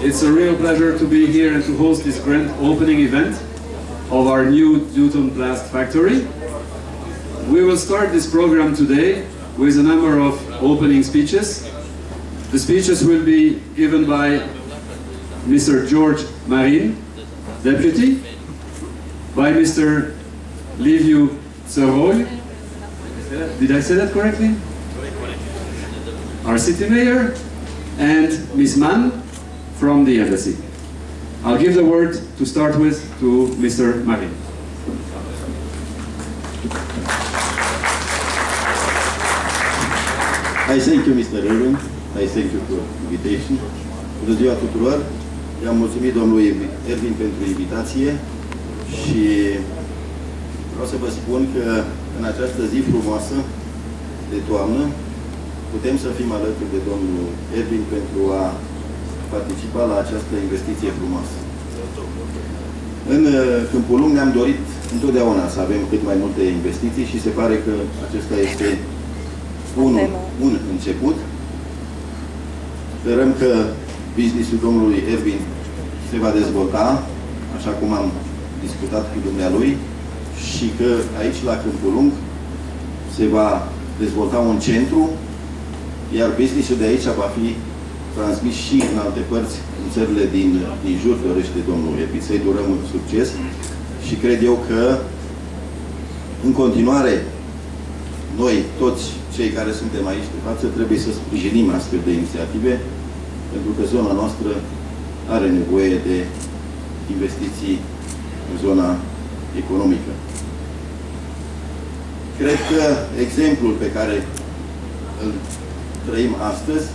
It's a real pleasure to be here and to host this grand opening event of our new Dutonplast factory. We will start this program today with a number of opening speeches. The speeches will be given by Mr. George Marin, Deputy, by Mr. Liviu Țăroi. Did I say that correctly? Our city mayor, and Ms. Mann from the embassy. I'll give the word to start with to Mr. Marin. I thank you, Mr. Irwin. I thank you for invitation. Bună ziua tuturor! I-am mulțumit domnului Ervin pentru invitație și vreau să vă spun că în această zi frumoasă de toamnă putem să fim alături de domnul Ervin pentru a participa la această investiție frumoasă. În Câmpul Lung ne-am dorit întotdeauna să avem cât mai multe investiții și se pare că acesta este un început. Sperăm că business-ul domnului Ervin se va dezvolta, așa cum am discutat cu dumnealui, și că aici, la Câmpul Lung, se va dezvolta un centru, iar business-ul de aici va fi transmis și în alte părți, în țările din jur, dorește domnul Ervin. Să-i durăm un succes și cred eu că, în continuare, noi, toți cei care suntem aici de față, trebuie să sprijinim astfel de inițiative, pentru că zona noastră are nevoie de investiții în zona economică. Cred că exemplul pe care îl trăim astăzi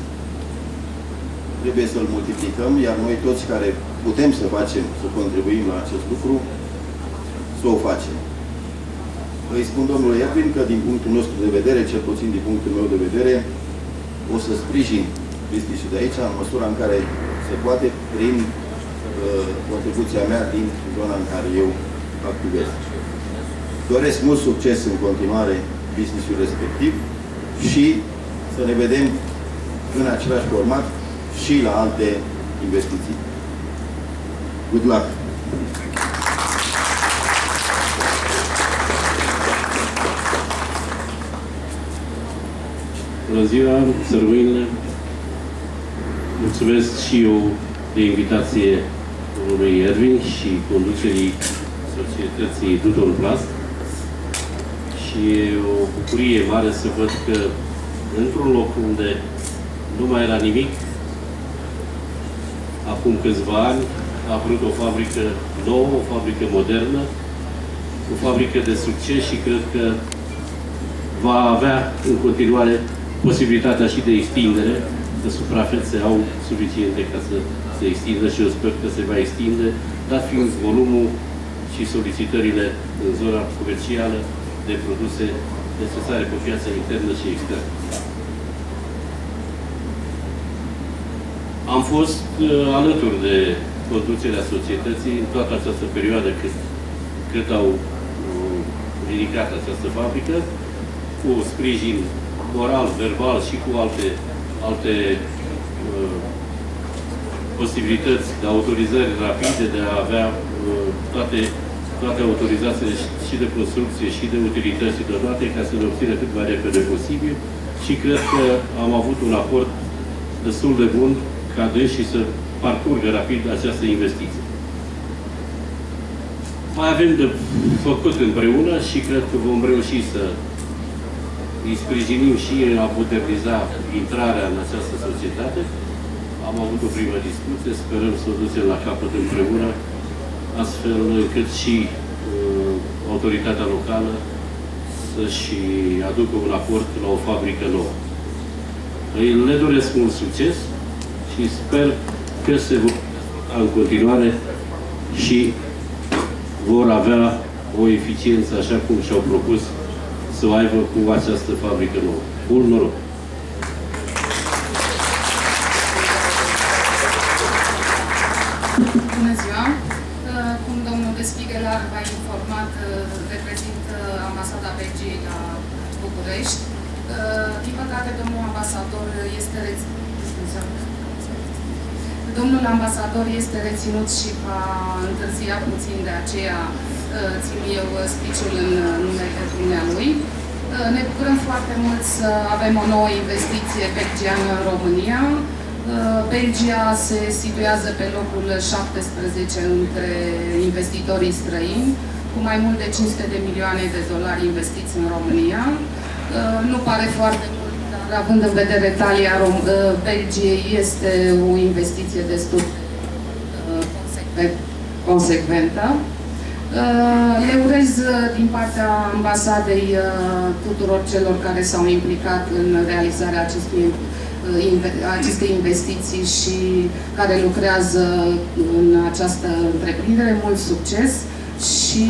trebuie să-l multiplicăm, iar noi toți care putem să facem, să contribuim la acest lucru, să o facem. Îi spun domnului Ervin că din punctul nostru de vedere, cel puțin din punctul meu de vedere, o să sprijin business-ul de aici, în măsura în care se poate, prin contribuția mea din zona în care eu activez. Doresc mult succes în continuare business-ul respectiv și să ne vedem în același format și la alte investiții. Good luck! Bună ziua, sărbăinile! Mulțumesc și eu de invitație domnului Ervin și conducerii societății Dutonplast. Și e o bucurie mare să văd că într-un loc unde nu mai era nimic, acum câțiva ani a apărut o fabrică nouă, o fabrică modernă, o fabrică de succes și cred că va avea în continuare posibilitatea și de extindere, de suprafețe au suficiente ca să se extindă și eu sper că se va extinde, dat fiind volumul și solicitările în zona comercială de produse necesare pe piața internă și externă. Am fost alături de conducerea societății în toată această perioadă cât au ridicat această fabrică, cu sprijin moral, verbal și cu alte posibilități de autorizări rapide, de a avea toate autorizațiile și de construcție și de utilități și de toate, ca să le obțină cât mai repede posibil. Și cred că am avut un acord destul de bun ca și să parcurgă rapid această investiție. Mai avem de făcut împreună și cred că vom reuși să îi sprijinim și a moderniza intrarea în această societate. Am avut o primă discuție, sperăm să o ducem la capăt împreună, astfel încât și autoritatea locală să-și aducă un aport la o fabrică nouă. Le doresc mult succes și sper că se vor în continuare și vor avea o eficiență așa cum și-au propus să o aibă cu această fabrică nouă. Mult noroc! Bună ziua! Cum domnul de Spiegelar v-a informat, reprezint ambasada Belgiei la București. Din păcate, domnul ambasador este Domnul ambasador este reținut și va întârzia puțin, de aceea țin eu speech-ul în numele dumnealui. Ne bucurăm foarte mult să avem o nouă investiție belgiană în România. Belgia se situează pe locul 17 între investitorii străini, cu mai mult de 500 de milioane de dolari investiți în România. Nu pare foarte mult, dar având în vedere talia Belgiei, este o investiție destul de consecventă. Le urez din partea ambasadei tuturor celor care s-au implicat în realizarea acestei investiții și care lucrează în această întreprindere, mult succes și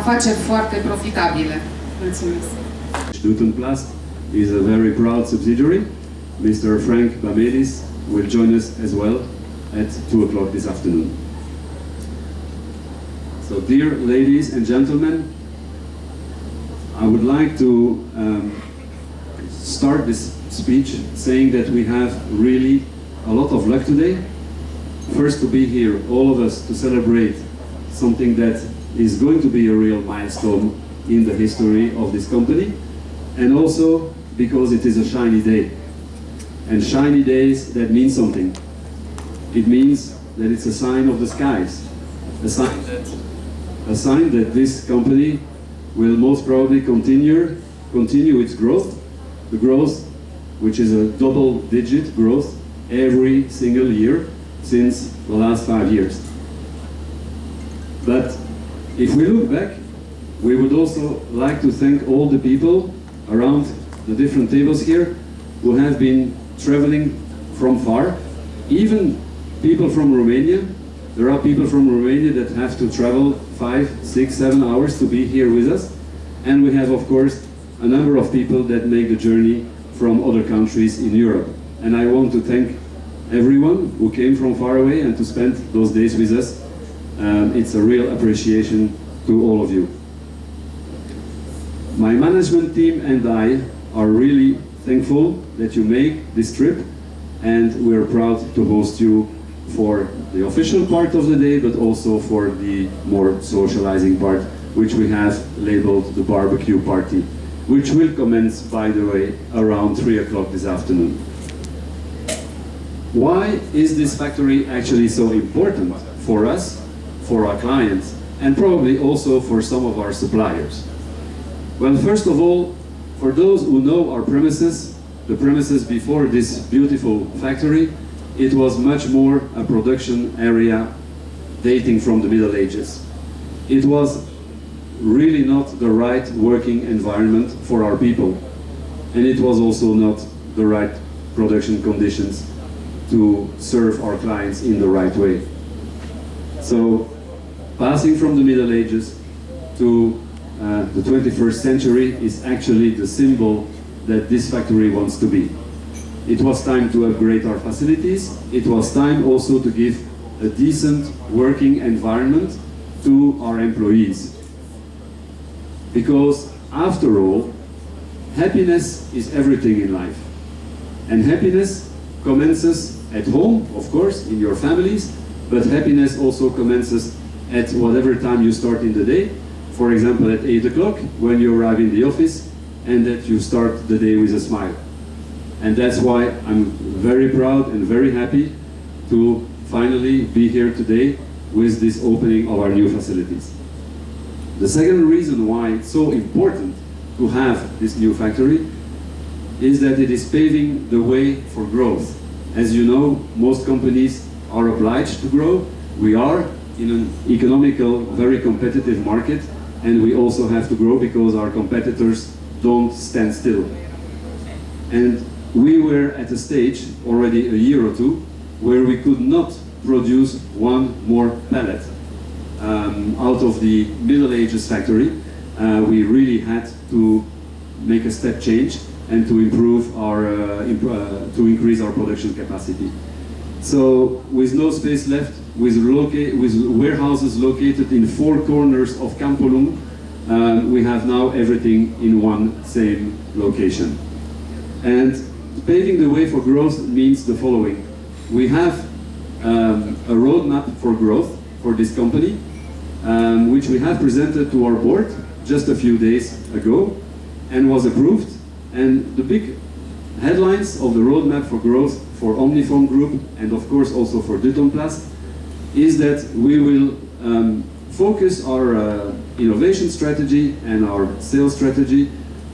afaceri foarte profitabile. Mulțumesc! Dutonplast is a very proud subsidiary. Mr. Frank Bamedis will join us as well at 2 o'clock this afternoon. So, dear ladies and gentlemen, I would like to start this speech saying that we have really a lot of luck today. First, to be here, all of us, to celebrate something that is going to be a real milestone in the history of this company, and also because it is a shiny day. And shiny days, that means something. It means that it's a sign of the skies, a sign that this company will most probably continue its growth, the growth which is a double-digit growth every single year since the last 5 years. But if we look back, we would also like to thank all the people around the different tables here who have been traveling from far, even people from Romania. There are people from Romania that have to travel 5, 6, 7 hours to be here with us. And we have, of course, a number of people that make the journey from other countries in Europe. And I want to thank everyone who came from far away and to spend those days with us. It's a real appreciation to all of you. My management team and I are really thankful that you make this trip, and we're proud to host you for the official part of the day, but also for the more socializing part, which we have labeled the barbecue party, which will commence, by the way, around 3 o'clock this afternoon. Why is this factory actually so important for us, for our clients, and probably also for some of our suppliers? Well, first of all, for those who know our premises, the premises before this beautiful factory, it was much more a production area dating from the Middle Ages. It was really not the right working environment for our people, and it was also not the right production conditions to serve our clients in the right way. So, passing from the Middle Ages to the 21st century is actually the symbol that this factory wants to be. It was time to upgrade our facilities. It was time also to give a decent working environment to our employees. Because after all, happiness is everything in life. And happiness commences at home, of course, in your families, but happiness also commences at whatever time you start in the day. For example, at 8 o'clock when you arrive in the office, and that you start the day with a smile. And that's why I'm very proud and very happy to finally be here today with this opening of our new facilities. The second reason why it's so important to have this new factory is that it is paving the way for growth. As you know, most companies are obliged to grow. We are in an economical, very competitive market, and we also have to grow because our competitors don't stand still. And we were at a stage already a year or two where we could not produce one more pallet out of the Middle Ages factory. We really had to make a step change and to improve our to increase our production capacity. So, with no space left, with warehouses located in 4 corners of Kampolung, we have now everything in one same location. And paving the way for growth means the following. we have a roadmap for growth for this company, which we have presented to our board just a few days ago and was approved. And the big headlines of the roadmap for growth for Omnifon Group and of course also for Dutonplast is that we will focus our innovation strategy and our sales strategy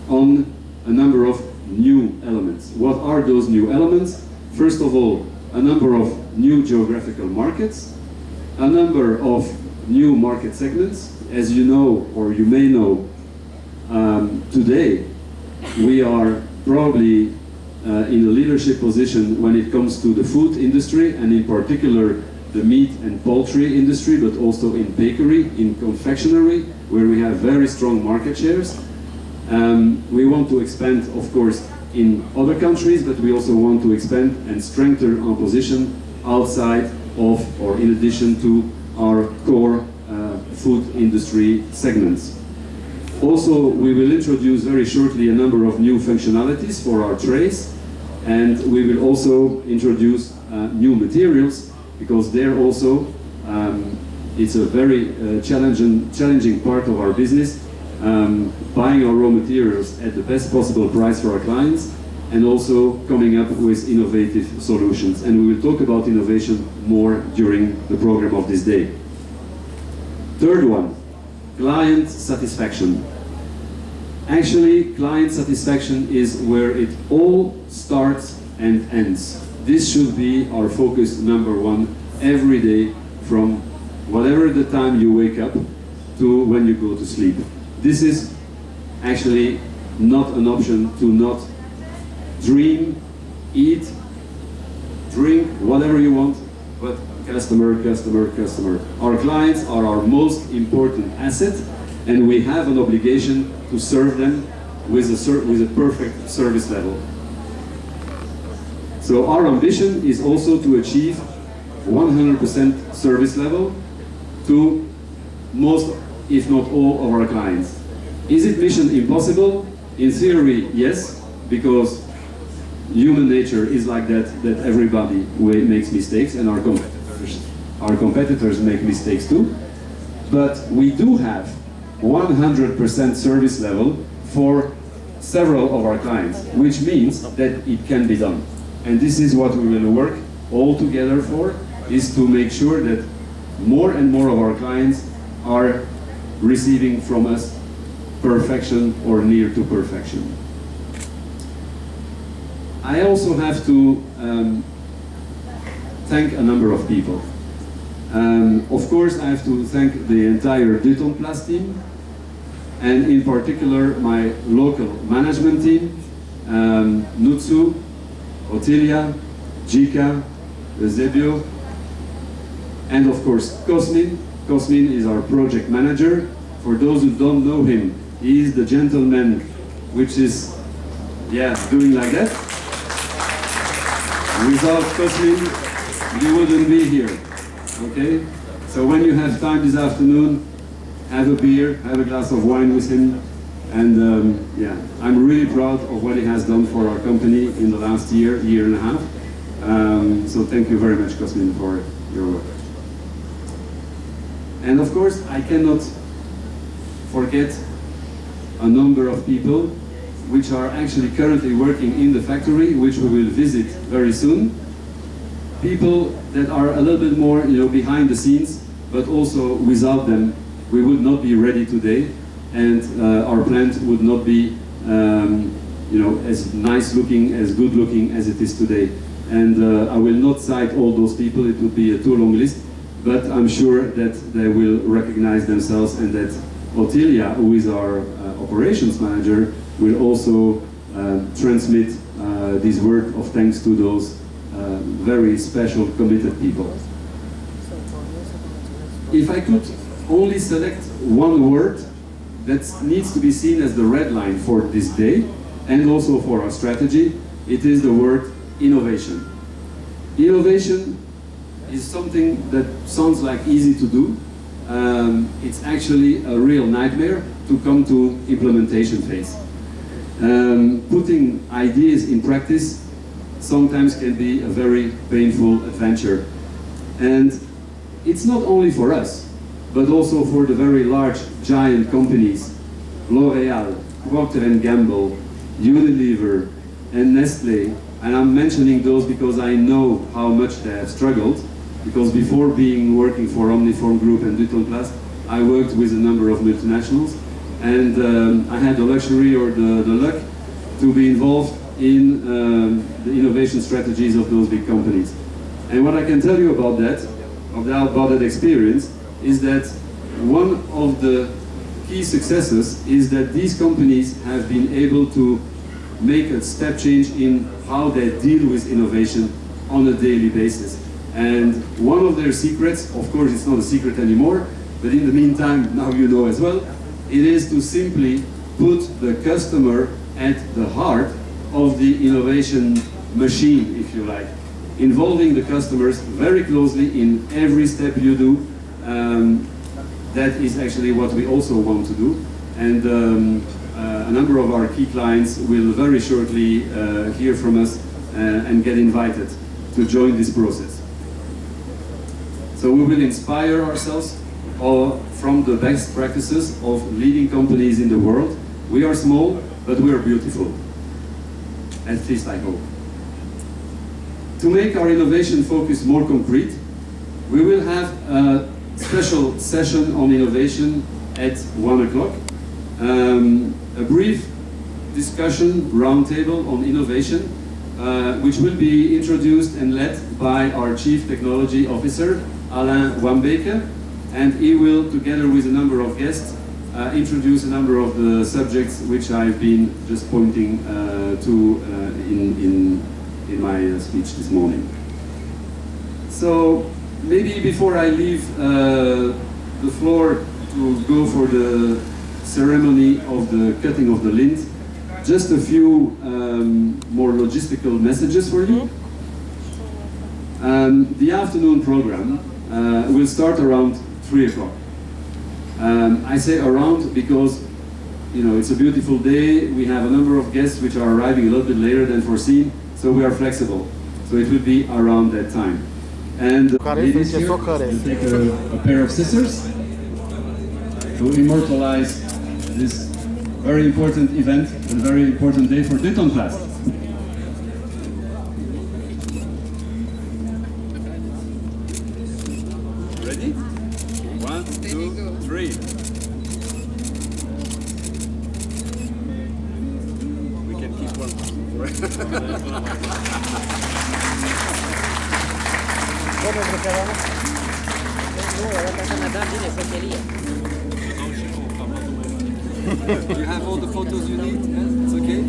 on a number of new elements. What are those new elements? First of all, a number of new geographical markets, a number of new market segments. As you know, or you may know, today we are probably in a leadership position when it comes to the food industry, and in particular the meat and poultry industry, but also in bakery, in confectionery, where we have very strong market shares. We want to expand, of course, in other countries, but we also want to expand and strengthen our position outside of, or in addition to, our core food industry segments. Also, we will introduce very shortly a number of new functionalities for our trays, and we will also introduce new materials, because there also it's a very challenging part of our business, buying our raw materials at the best possible price for our clients, and also coming up with innovative solutions. And we will talk about innovation more during the program of this day. Third one, client satisfaction. Actually, client satisfaction is where it all starts and ends. This should be our focus number one every day, from whatever the time you wake up to when you go to sleep. This is actually not an option to not dream, eat, drink, whatever you want, but customer, customer, customer. Our clients are our most important asset, and we have an obligation to serve them with a perfect service level. So our ambition is also to achieve 100% service level to most, if not all, of our clients. Is it mission impossible? In theory, yes, because human nature is like that everybody makes mistakes, and our competitors make mistakes too. But we do have 100% service level for several of our clients, which means that it can be done. And this is what we will work all together for, is to make sure that more and more of our clients are receiving from us perfection or near to perfection. I also have to thank a number of people. Of course, I have to thank the entire Dutonplast team, and in particular my local management team, Nutsu, Otilia, Jika, Eusebio, and of course Cosmin. Cosmin is our project manager. For those who don't know him, he is the gentleman which is, doing like that. Without Cosmin, you wouldn't be here, okay? So when you have time this afternoon, have a beer, have a glass of wine with him, and I'm really proud of what he has done for our company in the last year and a half. So thank you very much, Cosmin, for your work. And of course, I cannot forget a number of people which are actually currently working in the factory, which we will visit very soon. People that are a little bit more, behind the scenes, but also without them, we would not be ready today, and our plant would not be, as nice looking, as good looking as it is today. And I will not cite all those people; it would be a too long list. But I'm sure that they will recognize themselves, and that Otilia, who is our operations manager, will also transmit this word of thanks to those very special, committed people. If I could only select one word that needs to be seen as the red line for this day, and also for our strategy, it is the word innovation. Innovation is something that sounds like easy to do. It's actually a real nightmare to come to implementation phase. Putting ideas in practice sometimes can be a very painful adventure. And it's not only for us, but also for the very large giant companies, L'Oréal, Procter & Gamble, Unilever, and Nestlé. And I'm mentioning those because I know how much they have struggled, because before working for Omniform Group and Dutonplast, I worked with a number of multinationals, and I had the luxury or the luck to be involved in the innovation strategies of those big companies. And what I can tell you about that experience is that one of the key successes is that these companies have been able to make a step change in how they deal with innovation on a daily basis. And one of their secrets, of course it's not a secret anymore, but in the meantime, now you know as well, it is to simply put the customer at the heart of the innovation machine, if you like, involving the customers very closely in every step you do. That is actually what we also want to do. And a number of our key clients will very shortly hear from us and get invited to join this process. So we will inspire ourselves from the best practices of leading companies in the world. We are small, but we are beautiful. At least I hope. To make our innovation focus more concrete, we will have a special session on innovation at 1 o'clock. A brief discussion roundtable on innovation, which will be introduced and led by our Chief Technology Officer, Alain Wambeke, and he will, together with a number of guests, introduce a number of the subjects which I've been just pointing to in my speech this morning. So maybe before I leave the floor to go for the ceremony of the cutting of the lint, just a few more logistical messages for you. The afternoon program will start around 3 o'clock. I say around because, you know, it's a beautiful day. We have a number of guests which are arriving a little bit later than foreseen, so we are flexible. So it will be around that time. And ladies here, will take a pair of scissors to immortalize this very important event and very important day for Dutonplast. Ready? 1, 2, 3. We can keep one. You have all the photos you need? Yes? It's okay?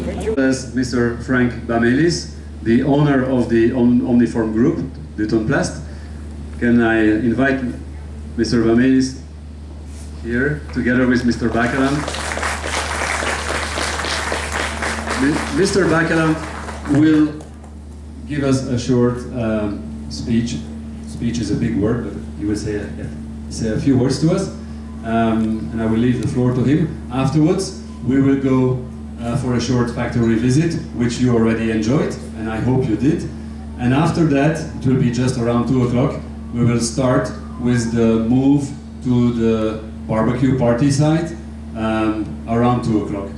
Thank you. As Mr. Frank Bamelis, the owner of the Omniform Group, Dutonplast. Can I invite Mr. Bamelis here, together with Mr. Bakalam. Mr. Bakalam will give us a short speech. Speech is a big word, but he will say a few words to us, and I will leave the floor to him. Afterwards, we will go for a short factory visit, which you already enjoyed, and I hope you did. And after that, it will be just around 2 o'clock, we will start with the move to the barbecue party site around 2 o'clock.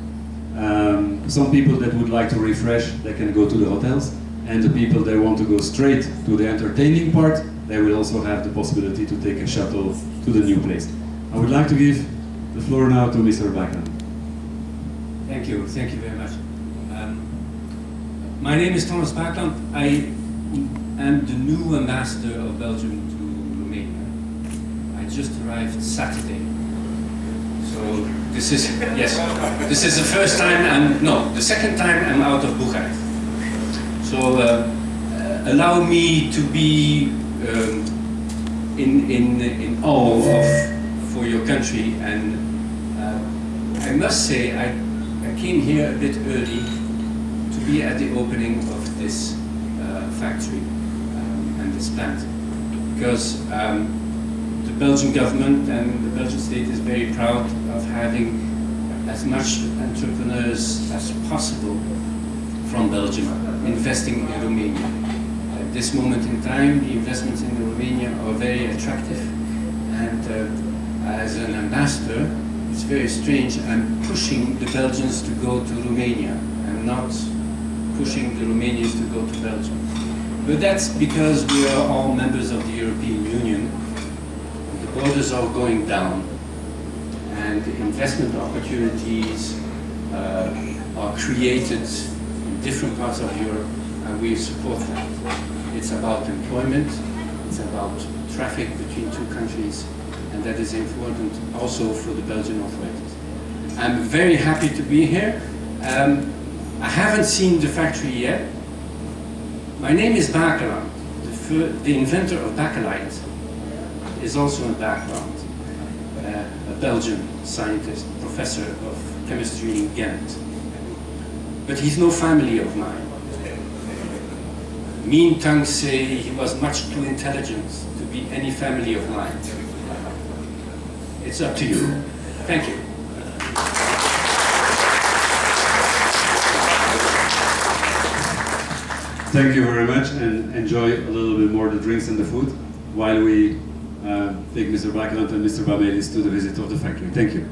Some people that would like to refresh, they can go to the hotels, and the people that want to go straight to the entertaining part, they will also have the possibility to take a shuttle to the new place. I would like to give the floor now to Mr. Bakker. Thank you very much. My name is Thomas Bakker. I am the new ambassador of Belgium to Romania. I just arrived Saturday. So this is, yes, this is the first time the second time I'm out of Bucharest. So allow me to be in awe for your country, and I must say I came here a bit early to be at the opening of this factory and this plant, because the Belgian government and the Belgian state is very proud of having as much entrepreneurs as possible from Belgium investing in Romania. At this moment in time, the investments in Romania are very attractive, and as an ambassador, it's very strange. I'm pushing the Belgians to go to Romania. I'm not pushing the Romanians to go to Belgium. But that's because we are all members of the European Union. The borders are going down, and investment opportunities are created in different parts of Europe, and we support that. It's about employment, it's about traffic between two countries, and that is important also for the Belgian authorities. I'm very happy to be here. I haven't seen the factory yet. My name is Bakeland. The inventor of bakelite is also in background. A Belgian scientist, professor of chemistry in Ghent. But he's no family of mine. Mean tongues say he was much too intelligent to be any family of mine. It's up to you. Thank you. Thank you very much, and enjoy a little bit more the drinks and the food while we take Mr. Bakeland and Mr. Bamelis to the visit of the factory. Thank you.